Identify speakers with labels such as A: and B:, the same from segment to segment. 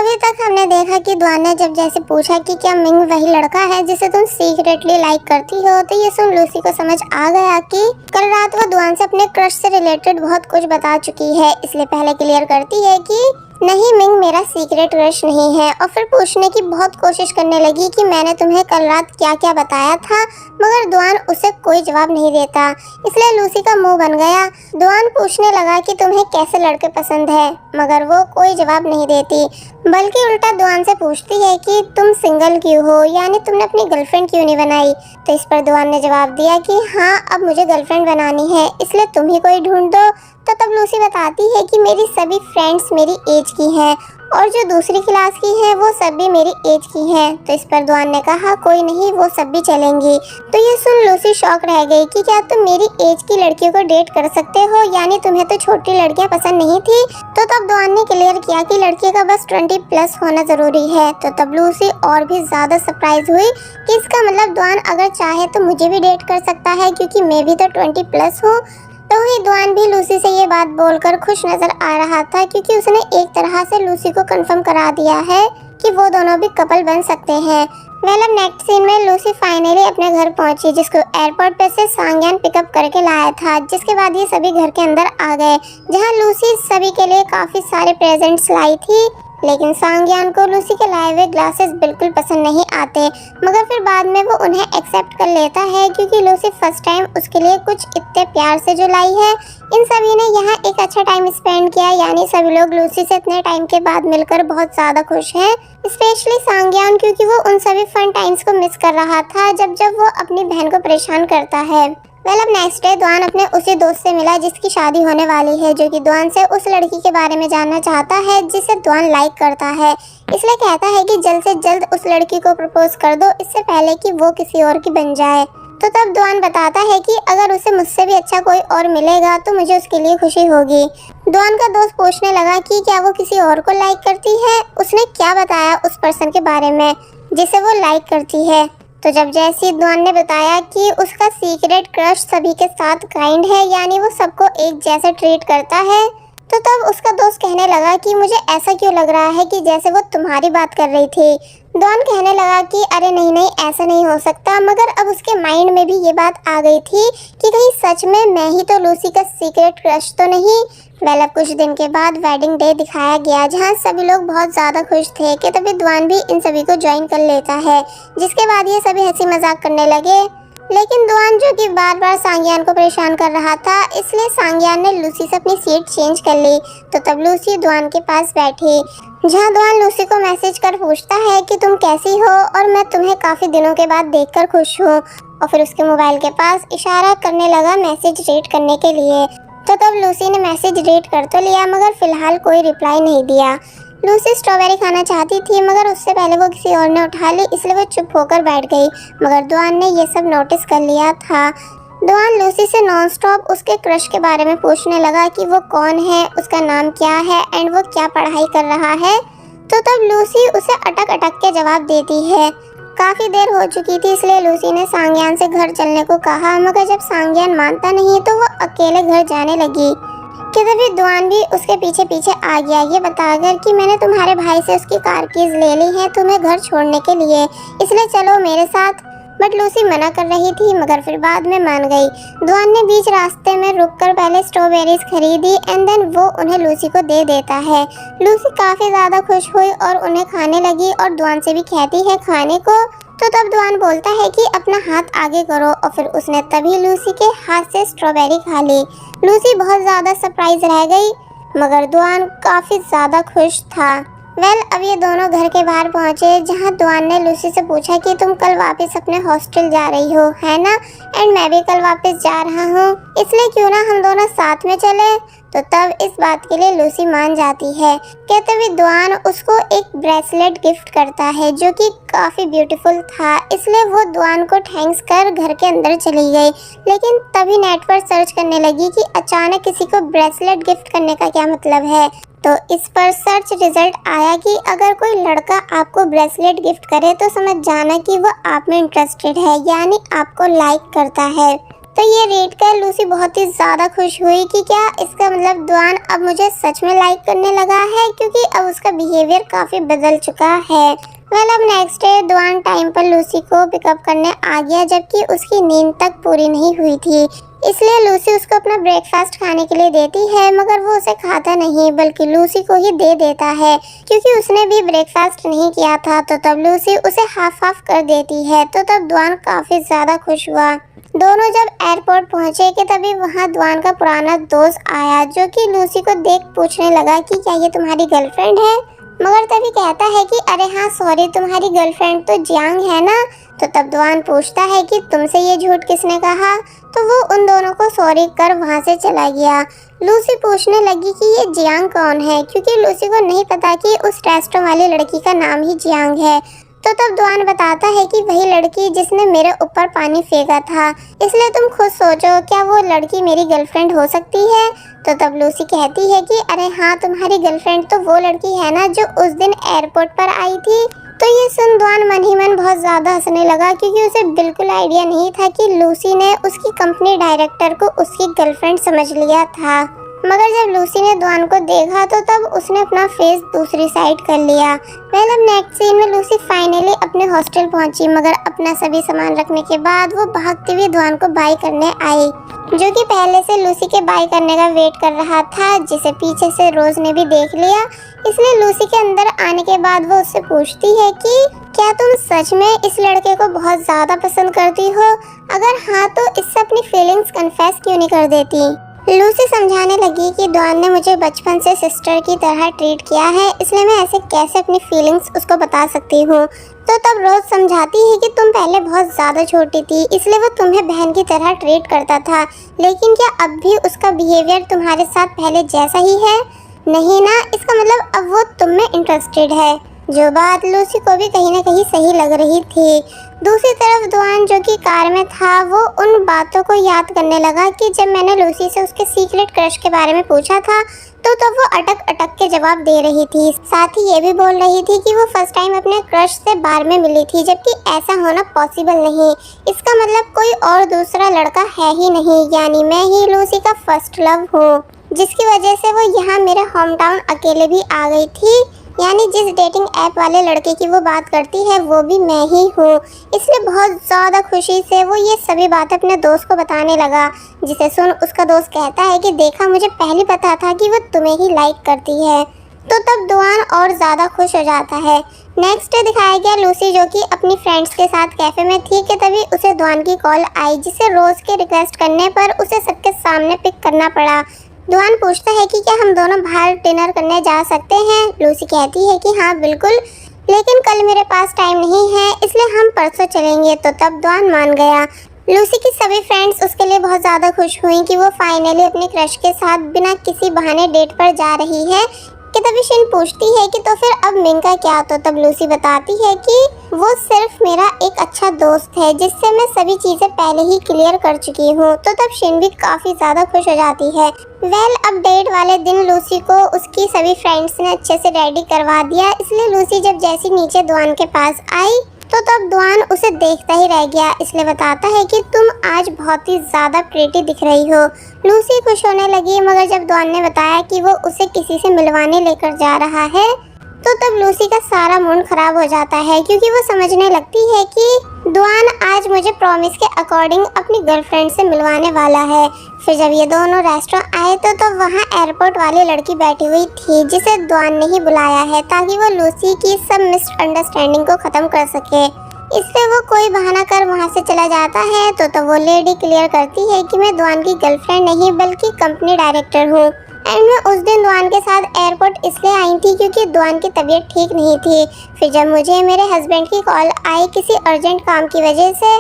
A: अभी तक हमने देखा कि दुआन ने जब जैसे पूछा कि क्या मिंग वही लड़का है जिसे तुम सीक्रेटली लाइक करती हो, तो ये सुन लूसी को समझ आ गया कि कल रात वो दुआन से अपने क्रश से रिलेटेड बहुत कुछ बता चुकी है। इसलिए पहले क्लियर करती है कि नहीं, मिंग मेरा सीक्रेट क्रश नहीं है। और फिर पूछने की बहुत कोशिश करने लगी कि मैंने तुम्हें कल रात क्या क्या बताया था, मगर दुआन उसे कोई जवाब नहीं देता। इसलिए लूसी का मुंह बन गया। दुआन पूछने लगा कि तुम्हें कैसे लड़के पसंद है, मगर वो कोई जवाब नहीं देती, बल्कि उल्टा दुआन से पूछती है कि तुम सिंगल क्यों हो, यानी तुमने अपनी गर्लफ्रेंड क्यों नहीं बनाई। तो इस पर दुआन ने जवाब दिया कि हाँ, अब मुझे गर्लफ्रेंड बनानी है, इसलिए तुम ही कोई ढूंढ दो। तो तब लूसी बताती है कि मेरी सभी फ्रेंड्स मेरी एज की हैं और जो दूसरी क्लास की हैं वो सब भी मेरी एज की हैं। तो इस पर दुआन ने कहा कोई नहीं, वो सब भी चलेंगी। तो ये सुन लूसी शॉक रह गई कि क्या तुम मेरी एज की लड़कियों को डेट कर सकते हो, यानी तुम्हें तो छोटी लड़कियां पसंद नहीं थी। तो तब दुआन ने क्लियर किया कि लड़की का बस 20+ होना जरूरी है। तो तब लूसी और भी ज्यादा सरप्राइज हुई कि इसका मतलब दुआन अगर चाहे तो मुझे भी डेट कर सकता है, क्योंकि मैं भी तो 20+ हूँ। तो ही दुआन भी लूसी से ये बात बोलकर खुश नजर आ रहा था, क्योंकि उसने एक तरह से लूसी को कंफर्म करा दिया है कि वो दोनों भी कपल बन सकते हैं। वेल, अब नेक्स्ट सीन में लूसी फाइनली अपने घर पहुंची, जिसको एयरपोर्ट पे से सांग्यान पिकअप करके लाया था। जिसके बाद ये सभी घर के अंदर आ गए, जहां लूसी सभी के लिए काफी सारे प्रेजेंट्स लाई थी। लेकिन सांग्यान को लूसी के लाए हुए ग्लासेस बिल्कुल पसंद नहीं आते, मगर फिर बाद में वो उन्हें एक्सेप्ट कर लेता है, क्योंकि लूसी फर्स्ट टाइम उसके लिए कुछ इतने प्यार से जो लाई है। इन सभी ने यहाँ एक अच्छा टाइम स्पेंड किया, यानी सभी लोग लूसी से इतने टाइम के बाद मिलकर बहुत ज्यादा खुश हैं। स्पेशली सांग्यान, क्योंकि वो उन सभी फन टाइम्स को मिस कर रहा था जब वो अपनी बहन को परेशान करता है। वेल, अब नेक्स्ट डे दुआन अपने उसी दोस्त से मिला जिसकी शादी होने वाली है, जो कि दुआन से उस लड़की के बारे में जानना चाहता है जिसे दुआन लाइक करता है। इसलिए कहता है कि जल्द से जल्द उस लड़की को प्रपोज कर दो, इससे पहले कि वो किसी और की बन जाए। तो तब दुआन बताता है कि अगर उसे मुझसे भी अच्छा कोई और मिलेगा तो मुझे उसके लिए खुशी होगी। दुआन का दोस्त पूछने लगा कि क्या वो किसी और को लाइक करती है। उसने क्या बताया उस पर्सन के बारे में जिसे वो लाइक करती है। तो जब जैसी दुआन ने बताया कि उसका सीक्रेट क्रश सभी के साथ काइंड है, यानी वो सबको एक जैसे ट्रीट करता है, तो तब उसका दोस्त कहने लगा कि मुझे ऐसा क्यों लग रहा है कि जैसे वो तुम्हारी बात कर रही थी। दुआन कहने लगा कि अरे नहीं नहीं, ऐसा नहीं हो सकता, मगर अब उसके माइंड में भी ये बात आ गई थी कि कहीं सच में मैं ही तो लूसी का सीक्रेट क्रश तो नहीं। वेल, अब कुछ दिन के बाद वेडिंग डे दिखाया गया, जहां सभी लोग बहुत ज़्यादा खुश थे कि तभी दुआन भी इन सभी को ज्वाइन कर लेता है। जिसके बाद ये सभी हंसी मजाक करने लगे, लेकिन दुआन जो कि बार बार सांग्यान को परेशान कर रहा था, इसलिए सांग्यान ने लूसी से अपनी सीट चेंज कर ली। तो तब लूसी दुआन के पास बैठी, जहां दुआन लूसी को मैसेज कर पूछता है कि तुम कैसी हो और मैं तुम्हें काफ़ी दिनों के बाद देखकर खुश हूँ। और फिर उसके मोबाइल के पास इशारा करने लगा मैसेज रीड करने के लिए। तो तब लूसी ने मैसेज रीड कर तो लिया, मगर फिलहाल कोई रिप्लाई नहीं दिया। लूसी स्ट्रॉबेरी खाना चाहती थी, मगर उससे पहले वो किसी और ने उठा ली, इसलिए वो चुप होकर बैठ गई। मगर दुआन ने ये सब नोटिस कर लिया था। दुआन लूसी से नॉनस्टॉप उसके क्रश के बारे में पूछने लगा कि वो कौन है, उसका नाम क्या है एंड वो क्या पढ़ाई कर रहा है। तो तब लूसी उसे अटक अटक के जवाब देती है। काफ़ी देर हो चुकी थी, इसलिए लूसी ने सांग्यान से घर चलने को कहा, मगर जब सांग्यान मानता नहीं तो वो अकेले घर जाने लगी। कि तभी दुआन भी उसके पीछे पीछे आ गया, ये बताकर कि मैंने तुम्हारे भाई से उसकी कार कीज ले ली है तुम्हें घर छोड़ने के लिए, इसलिए चलो मेरे साथ। बट लूसी मना कर रही थी, मगर फिर बाद में मान गई। दुआन ने बीच रास्ते में रुककर पहले स्ट्रॉबेरीज खरीदी एंड देन वो उन्हें लूसी को दे देता है। लूसी काफ़ी ज़्यादा खुश हुई और उन्हें खाने लगी और दुआन से भी कहती है खाने को। तो तब दुआन बोलता है कि अपना हाथ आगे करो, और फिर उसने तभी लूसी के हाथ से स्ट्रॉबेरी खा ली। लूसी बहुत ज़्यादा सरप्राइज रह गई, मगर दुआन काफ़ी ज़्यादा खुश था। वेल, अब ये दोनों घर के बाहर पहुंचे, जहां दुआन ने लूसी से पूछा कि तुम कल वापस अपने हॉस्टल जा रही हो, है ना? एंड मैं भी कल वापस जा रहा हूँ, इसलिए क्यों ना हम दोनों साथ में चले। तो तब इस बात के लिए लूसी मान जाती है। कहते हुए दुआन उसको एक ब्रेसलेट गिफ्ट करता है, जो कि काफ़ी ब्यूटीफुल था, इसलिए वो दुआन को थैंक्स कर घर के अंदर चली गई। लेकिन तभी नेट पर सर्च करने लगी कि अचानक किसी को ब्रेसलेट गिफ्ट करने का क्या मतलब है। तो इस पर सर्च रिजल्ट आया कि अगर कोई लड़का आपको ब्रेसलेट गिफ्ट करे तो समझ जाना कि वो आप में इंटरेस्टेड है, यानी आपको लाइक करता है। तो ये रीड कर लूसी बहुत ही ज़्यादा खुश हुई कि क्या इसका मतलब दुआन अब मुझे सच में लाइक करने लगा है, क्योंकि अब उसका बिहेवियर काफ़ी बदल चुका है। अब नेक्स्ट डे दुआन टाइम पर लूसी को पिकअप करने आ गया, जबकि उसकी नींद तक पूरी नहीं हुई थी। इसलिए लूसी उसको अपना ब्रेकफास्ट खाने के लिए देती है, मगर वो उसे खाता नहीं बल्कि लूसी को ही दे देता है, क्योंकि उसने भी ब्रेकफास्ट नहीं किया था। तो तब लूसी उसे हाफ हाफ कर देती है। तो तब दुआन काफ़ी ज़्यादा खुश हुआ। दोनों जब एयरपोर्ट पहुंचे कि तभी वहां दुआन का पुराना दोस्त आया, जो कि लूसी को देख पूछने लगा कि क्या ये तुम्हारी गर्लफ्रेंड है। मगर तभी कहता है कि अरे हाँ सॉरी, तुम्हारी गर्लफ्रेंड तो जियांग है ना। तो तब दुआन पूछता है कि तुमसे ये झूठ किसने कहा। तो वो उन दोनों को सॉरी कर वहाँ से चला गया। लूसी पूछने लगी कि ये जियांग कौन है, क्योंकि लूसी को नहीं पता कि उस रेस्टोरेंट वाली लड़की का नाम ही जियांग है। तो तब दुआन बताता है कि वही लड़की जिसने मेरे ऊपर पानी फेंका था। इसलिए तुम खुद सोचो, क्या वो लड़की मेरी गर्लफ्रेंड हो सकती है। तो तब लूसी कहती है कि अरे हाँ, तुम्हारी गर्लफ्रेंड तो वो लड़की है ना जो उस दिन एयरपोर्ट पर आई थी। तो ये सुन दुआन मन ही मन बहुत ज़्यादा हंसने लगा, क्योंकि उसे बिल्कुल आइडिया नहीं था कि लूसी ने उसकी कंपनी डायरेक्टर को उसकी गर्लफ्रेंड समझ लिया था। मगर जब लूसी ने दुआन को देखा तो तब उसने अपना फेस दूसरी साइड कर लिया। अब नेक्स्ट सीन में लूसी फाइनली अपने हॉस्टल पहुंची, मगर अपना सभी सामान रखने के बाद वो भागती हुई दुआन को बाय करने आई, जो कि पहले से लूसी के बाय करने का वेट कर रहा था, जिसे पीछे से रोज ने भी देख लिया। इसलिए लूसी के अंदर आने के बाद वो उससे पूछती है कि क्या तुम सच में इस लड़के को बहुत ज़्यादा पसंद करती हो? अगर हाँ तो इससे अपनी फीलिंग्स कन्फेस क्यों नहीं कर देती। लूसी समझाने लगी कि दुआन ने मुझे बचपन से सिस्टर की तरह ट्रीट किया है, इसलिए मैं ऐसे कैसे अपनी फीलिंग्स उसको बता सकती हूँ। तो तब रोज समझाती है कि तुम पहले बहुत ज़्यादा छोटी थी, इसलिए वो तुम्हें बहन की तरह ट्रीट करता था, लेकिन क्या अब भी उसका बिहेवियर तुम्हारे साथ पहले जैसा ही है? नहीं ना, इसका मतलब अब वो तुम में इंटरेस्टेड है। जो बात लूसी को भी कहीं ना कहीं सही लग रही थी। दूसरी तरफ दुआन जो कि कार में था, वो उन बातों को याद करने लगा कि जब मैंने लूसी से उसके सीक्रेट क्रश के बारे में पूछा था तो तब वो अटक अटक के जवाब दे रही थी। साथ ही ये भी बोल रही थी कि वो फर्स्ट टाइम अपने क्रश से बार में मिली थी, जबकि ऐसा होना पॉसिबल नहीं। इसका मतलब कोई और दूसरा लड़का है ही नहीं, यानी मैं ही लूसी का फर्स्ट लव हूँ, जिसकी वजह से वो यहाँ मेरे होम टाउन अकेले भी आ गई थी। यानी जिस डेटिंग ऐप वाले लड़के की वो बात करती है वो भी मैं ही हूँ। इसलिए बहुत ज़्यादा खुशी से वो ये सभी बातें अपने दोस्त को बताने लगा, जिसे सुन उसका दोस्त कहता है कि देखा, मुझे पहले पता था कि वो तुम्हें ही लाइक करती है। तो तब दुआन और ज़्यादा खुश हो जाता है। नेक्स्ट डे दिखाया गया लूसी जो कि अपनी फ्रेंड्स के साथ कैफ़े में थी कि तभी उसे दुआन की कॉल आई, जिसे रोज़ के रिक्वेस्ट करने पर उसे सबके सामने पिक करना पड़ा। दुआन पूछता है कि क्या हम दोनों बाहर डिनर करने जा सकते हैं। लूसी कहती है कि हाँ बिल्कुल, लेकिन कल मेरे पास टाइम नहीं है, इसलिए हम परसों चलेंगे। तो तब दुआन मान गया। लूसी की सभी फ्रेंड्स उसके लिए बहुत ज़्यादा खुश हुई कि वो फाइनली अपने क्रश के साथ बिना किसी बहाने डेट पर जा रही है। कि तभी शिन पूछती है कि तो फिर अब मिंग का क्या। तो तब लूसी बताती है कि वो सिर्फ मेरा एक अच्छा दोस्त है, जिससे मैं सभी चीज़ें पहले ही क्लियर कर चुकी हूँ। तो तब शिन भी काफ़ी ज़्यादा खुश हो जाती है। अब डेट वाले दिन लूसी को उसकी सभी फ्रेंड्स ने अच्छे से रेडी करवा दिया, इसलिए लूसी जब जैसी नीचे दुआन के पास आई तो तब दुआन उसे देखता ही रह गया। इसलिए बताता है कि तुम आज बहुत ही ज़्यादा प्रीटी दिख रही हो। लूसी खुश होने लगी, मगर जब दुआन ने बताया कि वो उसे किसी से मिलवाने लेकर जा रहा है तो तब लूसी का सारा मूड खराब हो जाता है, क्योंकि वो समझने लगती है कि दुआन आज मुझे प्रॉमिस के अकॉर्डिंग अपनी गर्लफ्रेंड से मिलवाने वाला है। फिर जब ये दोनों रेस्टोरेंट आए तो वहाँ एयरपोर्ट वाली लड़की बैठी हुई थी, जिसे दुआन ने ही बुलाया है ताकि वो लूसी की सब मिसअंडरस्टैंडिंग को ख़त्म कर सके। इसलिए वो कोई बहाना कर वहाँ से चला जाता है। तो वो लेडी क्लियर करती है कि मैं दुआन की गर्लफ्रेंड नहीं बल्कि कंपनी डायरेक्टर हूँ। एंड मैं उस दिन दुआन के साथ एयरपोर्ट इसलिए आई थी क्योंकि दुआन की तबीयत ठीक नहीं थी। फिर जब मुझे मेरे हस्बैंड की कॉल आई किसी अर्जेंट काम की वजह से,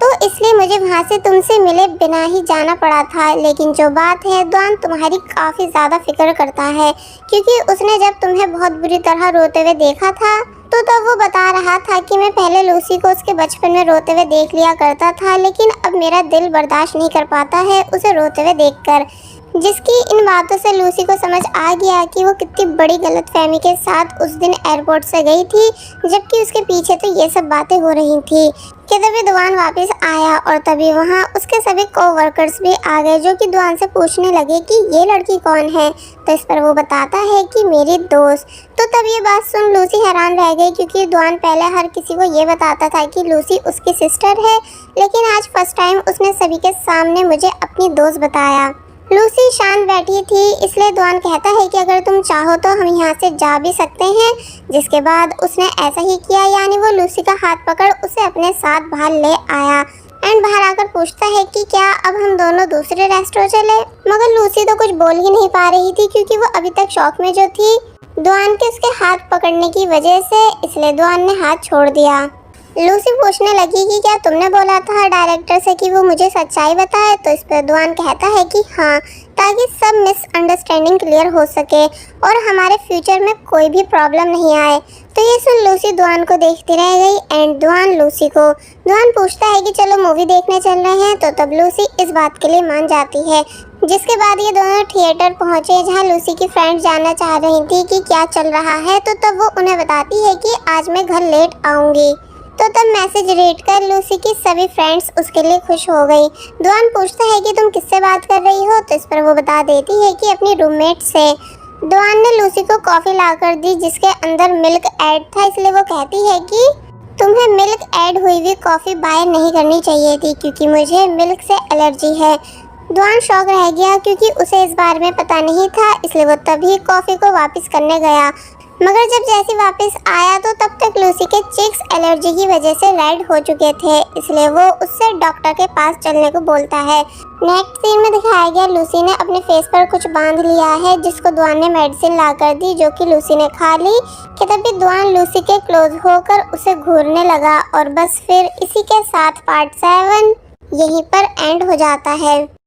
A: तो इसलिए मुझे वहाँ से तुमसे मिले बिना ही जाना पड़ा था। लेकिन जो बात है, दुआन तुम्हारी काफ़ी ज़्यादा फिक्र करता है, क्योंकि उसने जब तुम्हें बहुत बुरी तरह रोते हुए देखा था तो तब वो बता रहा था कि मैं पहले लूसी को उसके बचपन में रोते हुए देख लिया करता था, लेकिन अब मेरा दिल बर्दाश्त नहीं कर पाता है उसे रोते हुए देखकर। जिसकी इन बातों से लूसी को समझ आ गया कि वो कितनी बड़ी गलतफहमी के साथ उस दिन एयरपोर्ट से गई थी, जबकि उसके पीछे तो ये सब बातें हो रही थी। कि तभी दुआन वापस आया और तभी वहाँ उसके सभी कोवर्कर्स भी आ गए, जो कि दुआन से पूछने लगे कि ये लड़की कौन है। तो इस पर वो बताता है कि मेरी दोस्त। तो तब ये बात सुन लूसी हैरान रह गई, क्योंकि दुआन पहले हर किसी को ये बताता था कि लूसी उसकी सिस्टर है, लेकिन आज फर्स्ट टाइम उसने सभी के सामने मुझे अपनी दोस्त बताया। लूसी शांत बैठी थी, इसलिए दुआन कहता है कि अगर तुम चाहो तो हम यहाँ से जा भी सकते हैं। जिसके बाद उसने ऐसा ही किया, यानी वो लूसी का हाथ पकड़ उसे अपने साथ बाहर ले आया एंड बाहर आकर पूछता है कि क्या अब हम दोनों दूसरे रेस्टोरेंट चले। मगर लूसी तो कुछ बोल ही नहीं पा रही थी, क्योंकि वो अभी तक शॉक में जो थी दुआन के उसके हाथ पकड़ने की वजह से, इसलिए दुआन ने हाथ छोड़ दिया। लूसी पूछने लगी कि क्या तुमने बोला था डायरेक्टर से कि वो मुझे सच्चाई बताए। तो इस पर दुआन कहता है कि हाँ, ताकि सब मिसअंडरस्टैंडिंग क्लियर हो सके और हमारे फ्यूचर में कोई भी प्रॉब्लम नहीं आए। तो ये सुन लूसी दुआन को देखती रह गई एंड दुआन लूसी को। दुआन पूछता है कि चलो मूवी देखने चल रहे हैं। तो तब लूसी इस बात के लिए मान जाती है। जिसके बाद ये दोनों थिएटर पहुंचे, जहां लूसी की फ्रेंड जानना चाह रही थी कि क्या चल रहा है। तो तब वो उन्हें बताती है कि आज मैं घर लेट आऊँगी। तो तब मैसेज रीड कर लूसी की सभी फ्रेंड्स उसके लिए खुश हो गई। दुआन पूछता है कि तुम किससे बात कर रही हो। तो इस पर वो बता देती है कि अपनी रूममेट से। दुआन ने लूसी को कॉफ़ी ला कर दी, जिसके अंदर मिल्क ऐड था, इसलिए वो कहती है कि तुम्हें मिल्क ऐड हुई हुई कॉफ़ी बाय नहीं करनी चाहिए थी, क्योंकि मुझे मिल्क से एलर्जी है। दुआन शॉक रह गया, क्योंकि उसे इस बारे में पता नहीं था, इसलिए वो तभी कॉफ़ी को वापस करने गया। मगर जब जैसे वापस आया तो तब तक लूसी के चिक्स एलर्जी की वजह से रेड हो चुके थे, इसलिए वो उससे डॉक्टर के पास चलने को बोलता है। नेक्स्ट सीन में दिखाया गया लूसी ने अपने फेस पर कुछ बांध लिया है, जिसको दुआन ने मेडिसिन ला कर दी, जो कि लूसी ने खा ली। कि तभी दुआन लूसी के क्लोज होकर उसे घूरने लगा और बस फिर इसी के साथ पार्ट 7 यहीं पर एंड हो जाता है।